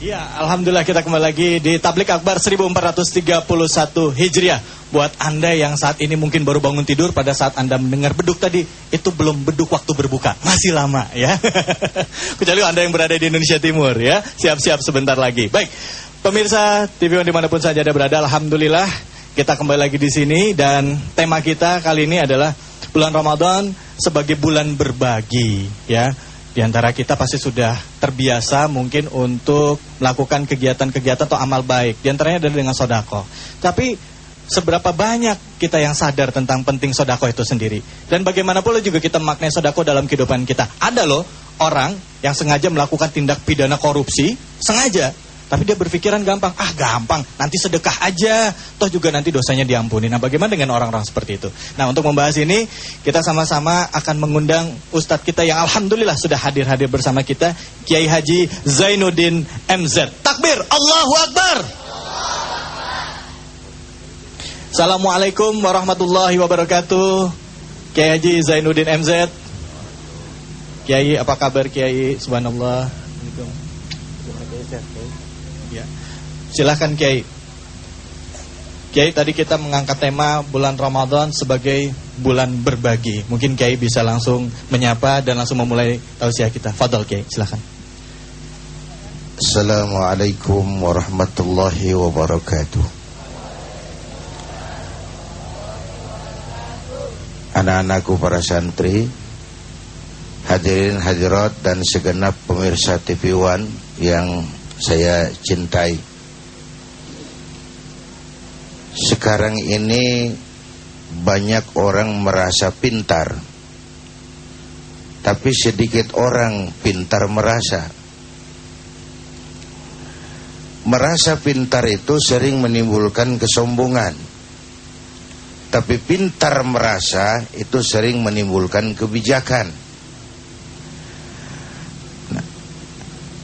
Ya, Alhamdulillah kita kembali lagi di Tablik Akbar 1431 Hijriah. Buat Anda yang saat ini mungkin baru bangun tidur, pada saat Anda mendengar beduk tadi, itu belum beduk waktu berbuka, masih lama ya. Kecuali Anda yang berada di Indonesia Timur ya, siap-siap sebentar lagi. Baik, pemirsa TV One dimanapun saja Anda berada, Alhamdulillah kita kembali lagi di sini. Dan tema kita kali ini adalah bulan Ramadan sebagai bulan berbagi ya. Di antara kita pasti sudah terbiasa mungkin untuk melakukan kegiatan-kegiatan atau amal baik. Di antaranya adalah dengan sodako. Tapi seberapa banyak kita yang sadar tentang penting sodako itu sendiri. Dan bagaimana pula juga kita memaknai sodako dalam kehidupan kita. Ada loh orang yang sengaja melakukan tindak pidana korupsi, sengaja. Tapi dia berpikiran gampang, gampang, nanti sedekah aja, toh juga nanti dosanya diampuni. Nah, bagaimana dengan orang-orang seperti itu? Nah, untuk membahas ini, kita sama-sama akan mengundang Ustadz kita yang Alhamdulillah sudah hadir bersama kita, Kiai Haji Zainuddin MZ. Takbir, Allahu Akbar. Assalamualaikum warahmatullahi wabarakatuh. Kiai Haji Zainuddin MZ. Kiai, apa kabar Kiai? Subhanallah. Ya. Silahkan Kiai. Kiai, tadi kita mengangkat tema bulan Ramadan sebagai bulan berbagi. Mungkin Kiai bisa langsung menyapa dan langsung memulai tausiah kita. Fadhol Kiai, silahkan. Assalamualaikum warahmatullahi wabarakatuh. Anak-anakku para santri, hadirin hadirat dan segenap pemirsa TV One yang saya cintai. Sekarang ini banyak orang merasa pintar, tapi sedikit orang pintar merasa. Merasa pintar itu sering menimbulkan kesombongan, tapi pintar merasa itu sering menimbulkan kebijakan.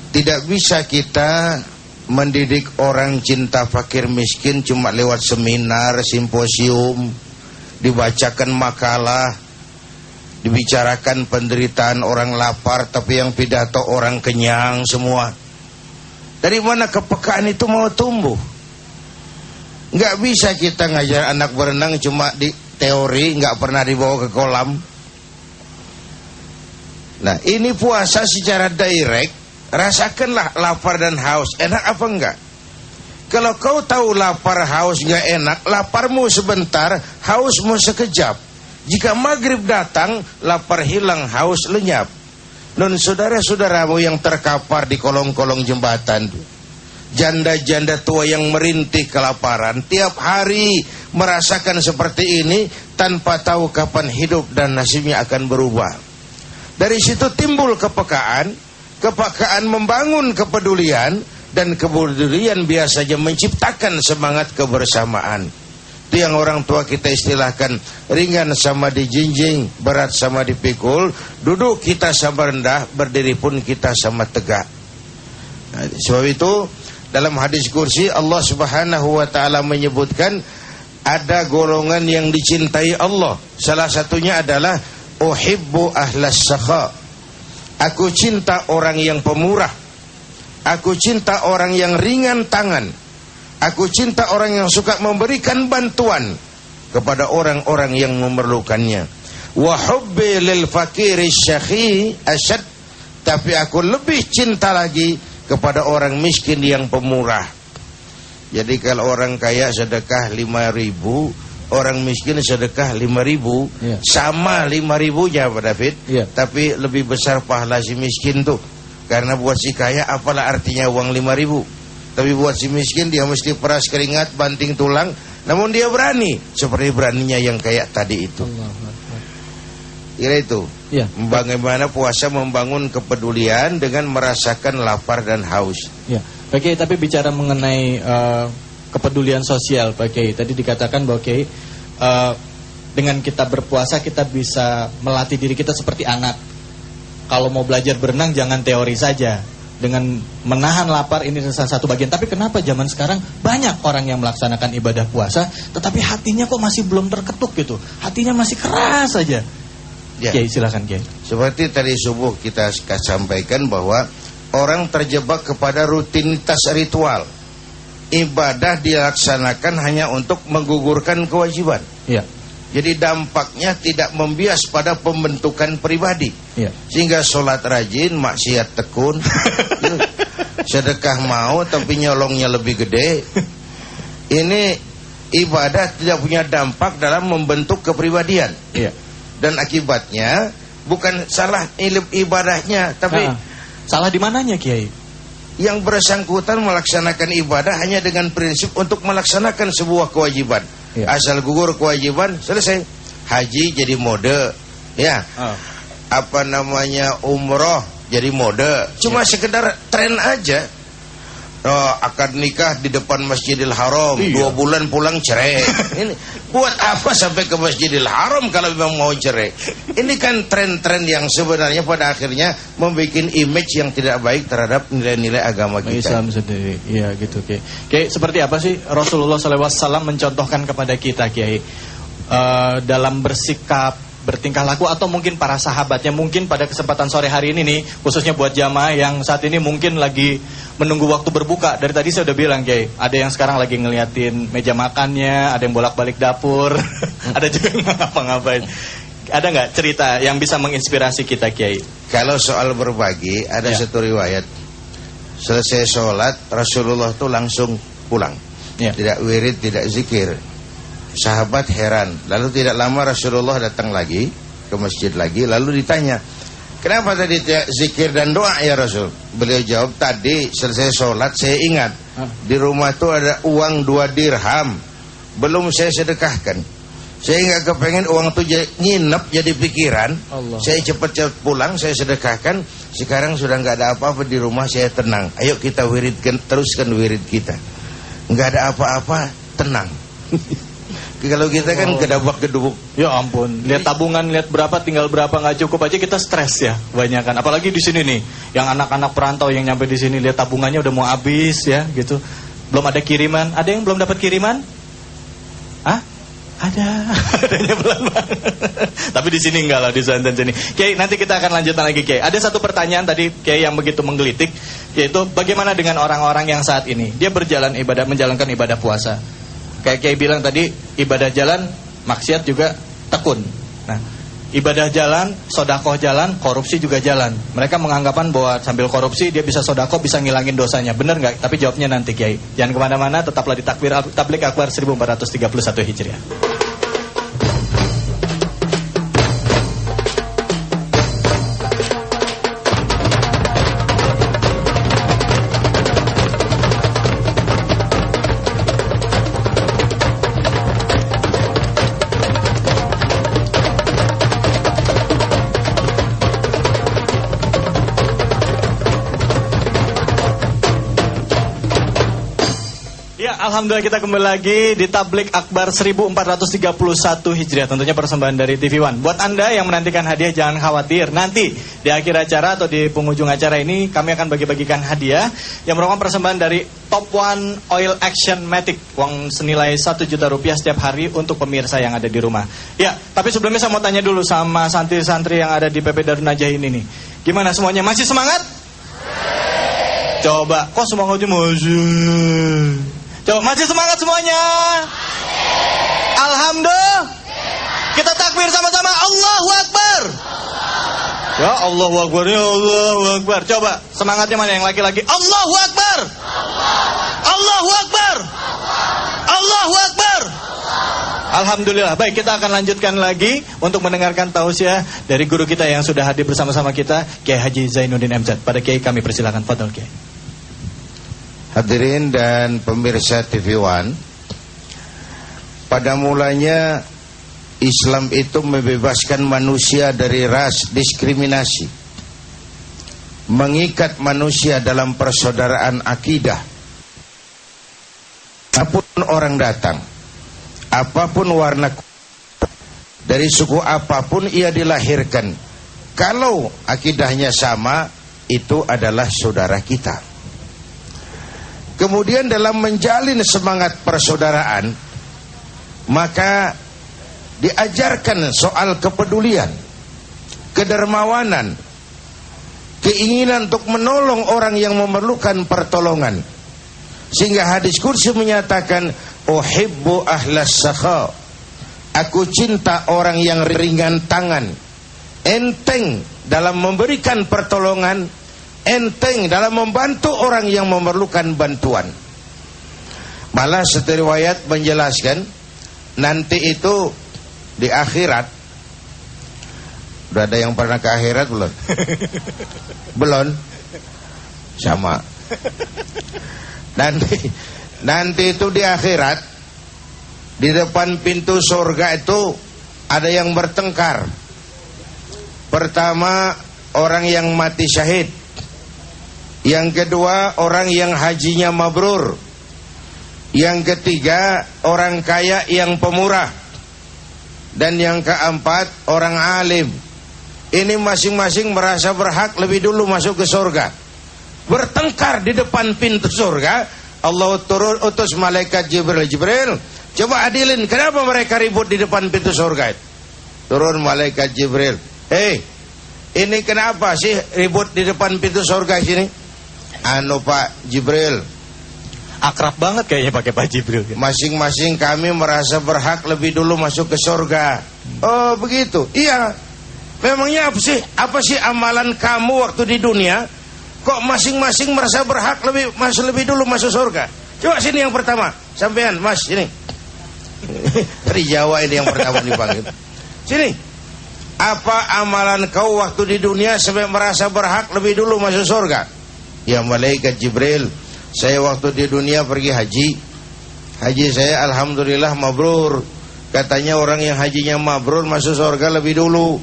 Tidak bisa kita mendidik orang cinta fakir miskin cuma lewat seminar, simposium, dibacakan makalah, dibicarakan penderitaan orang lapar, tapi yang pidato orang kenyang semua. Dari mana kepekaan itu mau tumbuh? Nggak bisa kita ngajar anak berenang cuma di teori, nggak pernah dibawa ke kolam. Nah, ini puasa secara direct. Rasakanlah lapar dan haus, enak apa enggak? Kalau kau tahu lapar haus enggak enak, laparmu sebentar, hausmu sekejap. Jika maghrib datang, lapar hilang, haus lenyap. Non saudara-saudaramu yang terkapar di kolong-kolong jembatan, janda-janda tua yang merintih kelaparan, tiap hari merasakan seperti ini tanpa tahu kapan hidup dan nasibnya akan berubah. Dari situ timbul kepekaan. Kepekaan membangun kepedulian, dan kepedulian biasanya menciptakan semangat kebersamaan. Itu yang orang tua kita istilahkan, ringan sama dijinjing, berat sama dipikul, duduk kita sama rendah, berdiri pun kita sama tegak. Nah, sebab itu dalam hadis kursi Allah Subhanahu wa taala menyebutkan ada golongan yang dicintai Allah. Salah satunya adalah uhibbu ahlas sakha. Aku cinta orang yang pemurah. Aku cinta orang yang ringan tangan. Aku cinta orang yang suka memberikan bantuan kepada orang-orang yang memerlukannya. Wa hubbi lil fakiri syakhi asyad. Tapi aku lebih cinta lagi kepada orang miskin yang pemurah. Jadi kalau orang kaya sedekah 5.000, orang miskin sedekah 5.000, sama 5.000-nya Pak David, tapi lebih besar pahala si miskin tuh. Karena buat si kaya apalah artinya uang 5.000, tapi buat si miskin dia mesti peras keringat, banting tulang, namun dia berani, seperti beraninya yang kayak tadi itu. Kira itu bagaimana puasa membangun kepedulian dengan merasakan lapar dan haus. Oke, tapi bicara mengenai kepedulian sosial, Pak Kiai. Tadi dikatakan bahwa Kiai, dengan kita berpuasa kita bisa melatih diri kita seperti anak. Kalau mau belajar berenang jangan teori saja. Dengan menahan lapar ini salah satu bagian. Tapi kenapa zaman sekarang banyak orang yang melaksanakan ibadah puasa, tetapi hatinya kok masih belum terketuk gitu? Hatinya masih keras saja. Kiai, silakan Kiai. Seperti tadi subuh kita sampaikan bahwa orang terjebak kepada rutinitas ritual. Ibadah dilaksanakan hanya untuk menggugurkan kewajiban. Iya. Jadi dampaknya tidak membias pada pembentukan pribadi. Iya. Sehingga sholat rajin, maksiat tekun, sedekah mau tapi nyolongnya lebih gede. Ini ibadah tidak punya dampak dalam membentuk kepribadian. Iya. Dan akibatnya bukan salah ibadahnya, tapi salah di mananya, Kiai? yang bersangkutan melaksanakan ibadah hanya dengan prinsip untuk melaksanakan sebuah kewajiban. Ya. Asal gugur kewajiban, selesai. Haji jadi mode, ya. Apa namanya, umroh jadi mode. Cuma sekedar tren aja. Akad nikah di depan Masjidil Haram, 2 bulan pulang cerai. Ini buat apa sampai ke Masjidil Haram kalau memang mau cerai? Ini kan tren-tren yang sebenarnya pada akhirnya membuat image yang tidak baik terhadap nilai-nilai agama kita. Islam sendiri, iya gitu, Kiai. Kiai, seperti apa sih Rasulullah SAW mencontohkan kepada kita, Kiai, dalam bersikap, bertingkah laku, atau mungkin para sahabatnya, mungkin pada kesempatan sore hari ini nih, khususnya buat jamaah yang saat ini mungkin lagi menunggu waktu berbuka. Dari tadi saya udah bilang, Kiai, ada yang sekarang lagi ngeliatin meja makannya, ada yang bolak-balik dapur, ada juga yang ngapa-ngapain. Ada nggak cerita yang bisa menginspirasi kita, Kiai? Kalau soal berbagi, ada satu riwayat. Selesai sholat, Rasulullah tuh langsung pulang. Tidak wirid, tidak zikir. Sahabat heran. Lalu tidak lama Rasulullah datang lagi ke masjid lagi. Lalu ditanya, kenapa tadi tidak zikir dan doa ya Rasul? Beliau jawab, tadi selesai sholat saya ingat di rumah itu ada uang 2 dirham, belum saya sedekahkan. Saya nggak kepengen uang itu nginep jadi pikiran. Saya cepat-cepat pulang, saya sedekahkan. Sekarang sudah nggak ada apa-apa di rumah, saya tenang. Ayo kita wiridkan, teruskan wirid kita. Nggak ada apa-apa, tenang. Kalau kita kan gedabak-gedubuk. Ya ampun, lihat tabungan, lihat berapa, tinggal berapa, nggak cukup aja kita stres ya, kebanyakan. Apalagi di sini nih, yang anak-anak perantau yang nyampe di sini, lihat tabungannya udah mau habis ya, gitu. Belum ada kiriman. Ada yang belum dapat kiriman? Hah? Ada. Adanya pelan banget. Tapi di sini enggak lah, di Santan sini. Kiai, nanti kita akan lanjutkan lagi, Kiai. Ada satu pertanyaan tadi, Kiai, yang begitu menggelitik, yaitu bagaimana dengan orang-orang yang saat ini dia menjalankan ibadah puasa. Kayak Kiai bilang tadi, ibadah jalan, maksiat juga tekun. Nah, ibadah jalan, sodakoh jalan, korupsi juga jalan. Mereka menganggapan bahwa sambil korupsi dia bisa sodakoh, bisa ngilangin dosanya. Benar nggak? Tapi jawabnya nanti, Kiai. Jangan kemana-mana, tetaplah di Tablik Akbar 1431 Hijriah. Alhamdulillah kita kembali lagi di Tablik Akbar 1431 Hijriah. Tentunya persembahan dari TV One. Buat Anda yang menantikan hadiah, jangan khawatir. Nanti di akhir acara atau di penghujung acara ini kami akan bagi-bagikan hadiah yang merupakan persembahan dari Top One Oil Action Matic, uang senilai 1 juta rupiah setiap hari untuk pemirsa yang ada di rumah. Ya, tapi sebelumnya saya mau tanya dulu sama santri-santri yang ada di PP Darun Najah ini nih. Gimana semuanya? Masih semangat? Coba, kok semangatnya masih? Coba, masih semangat semuanya? Alhamdulillah. Kita takbir sama-sama. Allahu Akbar. Ya Allahu Akbar, ya Allahu Akbar. Coba, semangatnya mana yang laki-laki? Allahu Akbar. Allahu Akbar. Allahu Akbar. Alhamdulillah. Baik, kita akan lanjutkan lagi untuk mendengarkan tausiah dari guru kita yang sudah hadir bersama-sama kita, Kiai Haji Zainuddin MZ. Pada Kiai kami persilakan. Fadhol, Kiai. Hadirin dan pemirsa TV One, pada mulanya Islam itu membebaskan manusia dari ras, diskriminasi, mengikat manusia dalam persaudaraan akidah. Apapun orang datang, apapun warna, dari suku apapun ia dilahirkan, kalau akidahnya sama, itu adalah saudara kita. Kemudian dalam menjalin semangat persaudaraan, maka diajarkan soal kepedulian, kedermawanan, keinginan untuk menolong orang yang memerlukan pertolongan. Sehingga hadis qudsi menyatakan, uhibbu ahlas sakha, aku cinta orang yang ringan tangan, enteng dalam memberikan pertolongan, enteng dalam membantu orang yang memerlukan bantuan. Malah satu riwayat menjelaskan, nanti itu di akhirat, udah ada yang pernah ke akhirat belum? Belum? Sama. Nanti itu di akhirat, di depan pintu surga itu ada yang bertengkar. Pertama, orang yang mati syahid. Yang kedua, orang yang hajinya mabrur. Yang ketiga, orang kaya yang pemurah. Dan yang keempat, orang alim. Ini masing-masing merasa berhak lebih dulu masuk ke surga. Bertengkar di depan pintu surga. Allah turun utus malaikat Jibril, coba adilin, kenapa mereka ribut di depan pintu surga? Turun malaikat Jibril, ini kenapa sih ribut di depan pintu surga sini? Anu Pak Jibril, akrab banget kayaknya pakai Pak Jibril. Masing-masing kami merasa berhak lebih dulu masuk ke surga. Oh begitu? Iya. Memangnya apa sih amalan kamu waktu di dunia? Kok masing-masing merasa berhak lebih dulu masuk surga? Coba sini yang pertama, sampean Mas sini. Dari Jawa ini yang pertama dipanggil. Sini. Apa amalan kau waktu di dunia sampai merasa berhak lebih dulu masuk surga? Ya malaikat Jibril, saya waktu di dunia pergi haji. Haji saya alhamdulillah mabrur. Katanya orang yang hajinya mabrur masuk surga lebih dulu.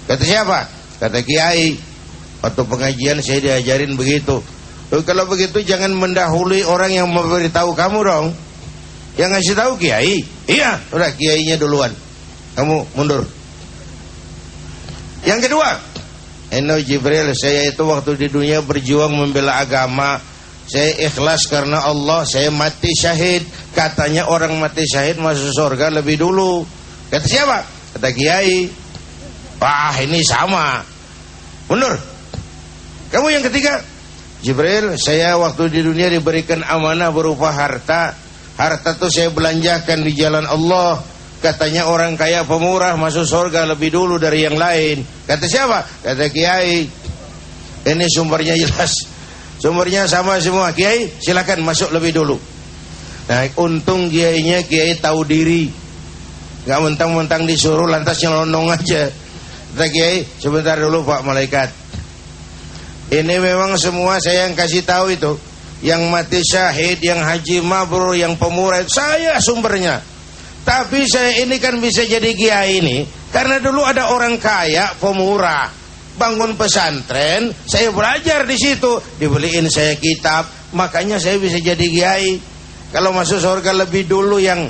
Kata siapa? Kata kiai. Waktu pengajian saya diajarin begitu. Kalau begitu jangan mendahului orang yang memberitahu kamu dong. Yang ngasih tahu kiai. Iya, udah kiainya duluan. Kamu mundur. Yang kedua, Jibril, saya itu waktu di dunia berjuang membela agama. Saya ikhlas karena Allah, saya mati syahid. Katanya orang mati syahid masuk surga lebih dulu. Kata siapa? Kata kiai. Wah, ini sama. Mundur. Kamu yang ketiga, Jibril, saya waktu di dunia diberikan amanah berupa harta. Harta itu saya belanjakan di jalan Allah. Katanya orang kaya pemurah masuk surga lebih dulu dari yang lain. Kata siapa? Kata kiai. Ini sumbernya jelas. Sumbernya sama semua. Kiai, silakan masuk lebih dulu. Nah, untung kiainya kiai tahu diri. Gak mentang-mentang disuruh lantas nyelonong aja. Kata kiai, sebentar dulu Pak Malaikat. Ini memang semua saya yang kasih tahu itu. Yang mati syahid, yang haji mabrur, yang pemurah, saya sumbernya. Tapi saya ini kan bisa jadi kiai ini karena dulu ada orang kaya pemurah bangun pesantren, saya belajar di situ, dibeliin saya kitab, makanya saya bisa jadi kiai. Kalau masuk surga lebih dulu yang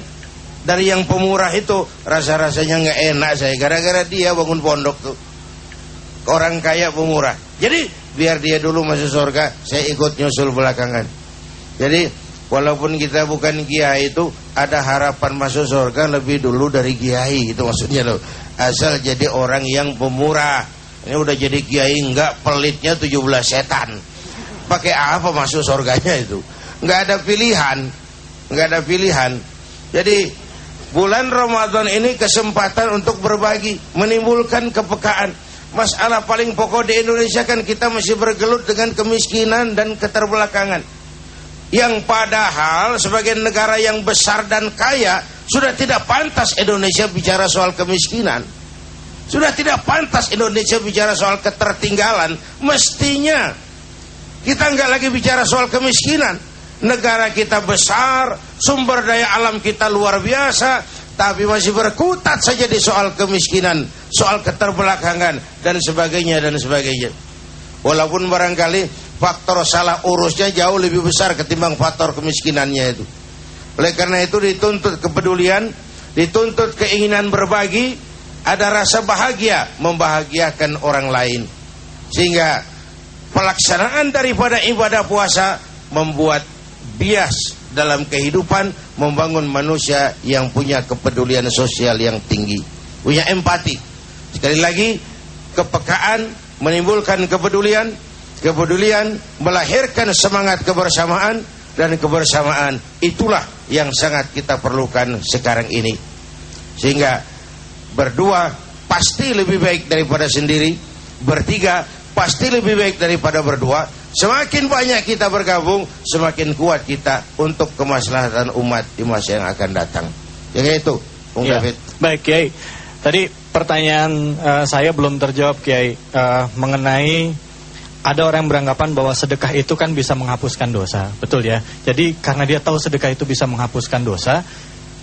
dari yang pemurah itu, rasa-rasanya nggak enak saya gara-gara dia bangun pondok tuh. Orang kaya pemurah. Jadi biar dia dulu masuk surga, saya ikut nyusul belakangan. Jadi walaupun kita bukan kiai itu ada harapan masuk surga lebih dulu dari kiai, itu maksudnya loh. Asal jadi orang yang pemurah. Ini udah jadi kiai enggak, pelitnya 17 setan. Pakai apa masuk surganya itu? Enggak ada pilihan. Enggak ada pilihan. Jadi bulan Ramadan ini kesempatan untuk berbagi, menimbulkan kepekaan. Masalah paling pokok di Indonesia kan kita masih bergelut dengan kemiskinan dan keterbelakangan. Yang padahal sebagai negara yang besar dan kaya, sudah tidak pantas Indonesia bicara soal kemiskinan. Sudah tidak pantas Indonesia bicara soal ketertinggalan. Mestinya kita nggak lagi bicara soal kemiskinan. Negara kita besar, sumber daya alam kita luar biasa, tapi masih berkutat saja di soal kemiskinan, soal keterbelakangan dan sebagainya dan sebagainya. Walaupun barangkali faktor salah urusnya jauh lebih besar ketimbang faktor kemiskinannya itu. Oleh karena itu dituntut kepedulian, dituntut keinginan berbagi, ada rasa bahagia membahagiakan orang lain. Sehingga pelaksanaan daripada ibadah puasa membuat bias dalam kehidupan, membangun manusia yang punya kepedulian sosial yang tinggi, punya empati. Sekali lagi, kepekaan menimbulkan kepedulian, Kepedulian melahirkan semangat kebersamaan, dan kebersamaan itulah yang sangat kita perlukan sekarang ini. Sehingga berdua pasti lebih baik daripada sendiri, bertiga pasti lebih baik daripada berdua. Semakin banyak kita bergabung, semakin kuat kita untuk kemaslahatan umat di masa yang akan datang. Yang itu, Bung David. Baik, Kiai. Tadi pertanyaan saya belum terjawab, Kiai, mengenai ada orang yang beranggapan bahwa sedekah itu kan bisa menghapuskan dosa. Betul ya? Jadi karena dia tahu sedekah itu bisa menghapuskan dosa,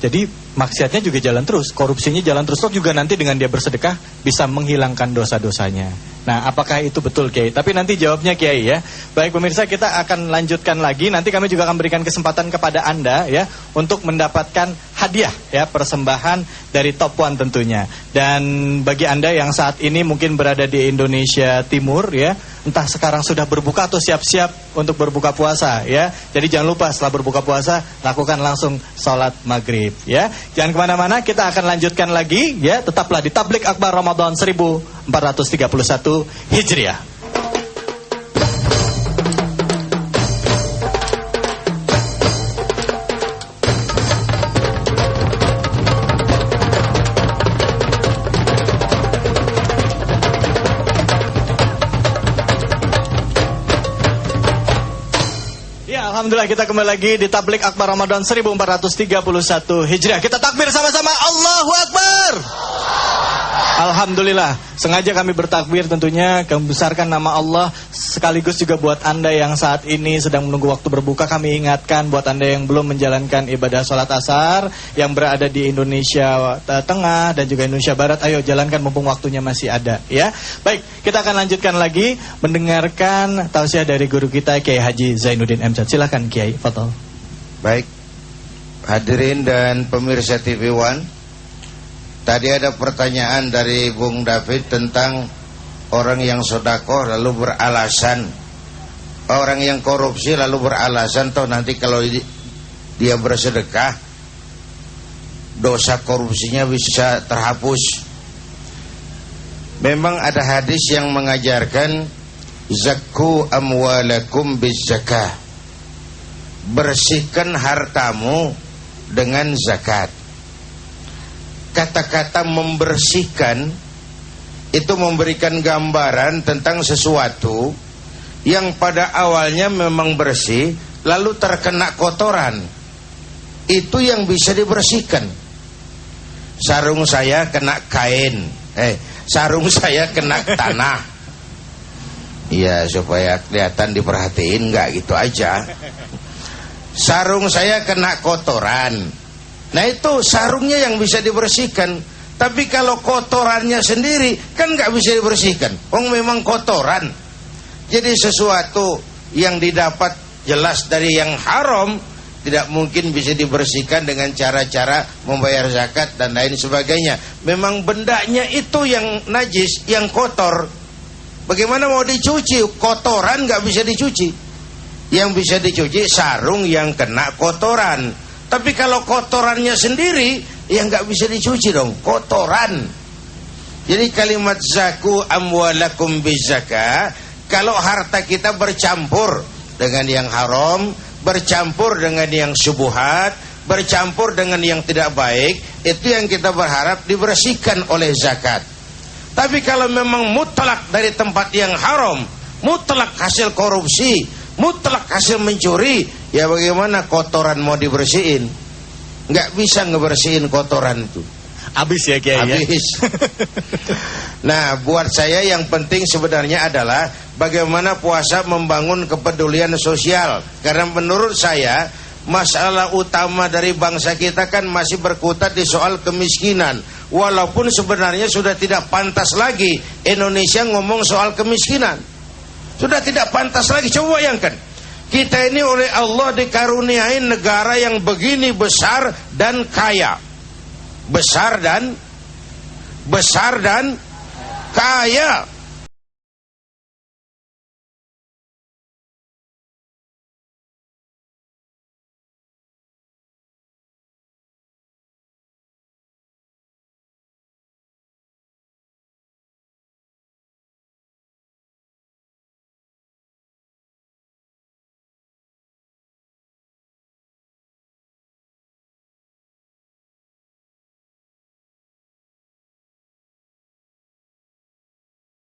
jadi maksiatnya juga jalan terus, korupsinya jalan terus. Toh juga nanti dengan dia bersedekah bisa menghilangkan dosa-dosanya. Nah, apakah itu betul, Kiai? Tapi nanti jawabnya Kiai ya. Baik pemirsa, kita akan lanjutkan lagi. Nanti kami juga akan berikan kesempatan kepada Anda ya untuk mendapatkan hadiah ya, persembahan dari Top One tentunya. Dan bagi Anda yang saat ini mungkin berada di Indonesia Timur ya, entah sekarang sudah berbuka atau siap-siap untuk berbuka puasa ya. Jadi jangan lupa setelah berbuka puasa lakukan langsung sholat maghrib ya. Jangan kemana-mana, kita akan lanjutkan lagi ya. Tetaplah di Tablik Akbar Ramadan 1431 Hijriah. Alhamdulillah, kita kembali lagi di Tablik Akbar Ramadan 1431 Hijriah. Kita takbir sama-sama, Allahu Akbar. Alhamdulillah, sengaja kami bertakbir tentunya, kami besarkan nama Allah. Sekaligus juga buat Anda yang saat ini sedang menunggu waktu berbuka, kami ingatkan buat Anda yang belum menjalankan ibadah sholat asar, yang berada di Indonesia Tengah dan juga Indonesia Barat, ayo jalankan mumpung waktunya masih ada ya. Baik, kita akan lanjutkan lagi mendengarkan tausiah dari guru kita Kiai Haji Zainuddin MZ. Silakan Kiai, fadhol. Baik, hadirin dan pemirsa TV One. Tadi ada pertanyaan dari Bung David tentang orang yang sedekah lalu beralasan, orang yang korupsi lalu beralasan toh nanti kalau dia bersedekah dosa korupsinya bisa terhapus. Memang ada hadis yang mengajarkan zakku amwalakum bizzakah, bersihkan hartamu dengan zakat. Kata-kata membersihkan itu memberikan gambaran tentang sesuatu yang pada awalnya memang bersih lalu terkena kotoran. Itu yang bisa dibersihkan. Sarung saya kena kain, sarung saya kena tanah. Iya, supaya kelihatan diperhatiin, enggak gitu aja. Sarung saya kena kotoran. Nah itu sarungnya yang bisa dibersihkan. Tapi kalau kotorannya sendiri kan nggak bisa dibersihkan. Memang kotoran. Jadi sesuatu yang didapat jelas dari yang haram tidak mungkin bisa dibersihkan dengan cara-cara membayar zakat dan lain sebagainya. Memang bendanya itu yang najis, yang kotor. Bagaimana mau dicuci? Kotoran nggak bisa dicuci. Yang bisa dicuci sarung yang kena kotoran. Tapi kalau kotorannya sendiri, ya nggak bisa dicuci dong, kotoran. Jadi kalimat zaku amwalakum bizakah, kalau harta kita bercampur dengan yang haram, bercampur dengan yang syubhat, bercampur dengan yang tidak baik, itu yang kita berharap dibersihkan oleh zakat. Tapi kalau memang mutlak dari tempat yang haram, mutlak hasil korupsi, mutlak hasil mencuri, ya bagaimana kotoran mau dibersihin? Nggak bisa ngebersihin kotoran itu. Habis ya Kiai. Habis. Nah, buat saya yang penting sebenarnya adalah bagaimana puasa membangun kepedulian sosial. Karena menurut saya masalah utama dari bangsa kita kan masih berkutat di soal kemiskinan. Walaupun sebenarnya sudah tidak pantas lagi Indonesia ngomong soal kemiskinan. Sudah tidak pantas lagi. Coba bayangkan, kita ini oleh Allah dikaruniai negara yang begini besar dan kaya. Besar dan kaya.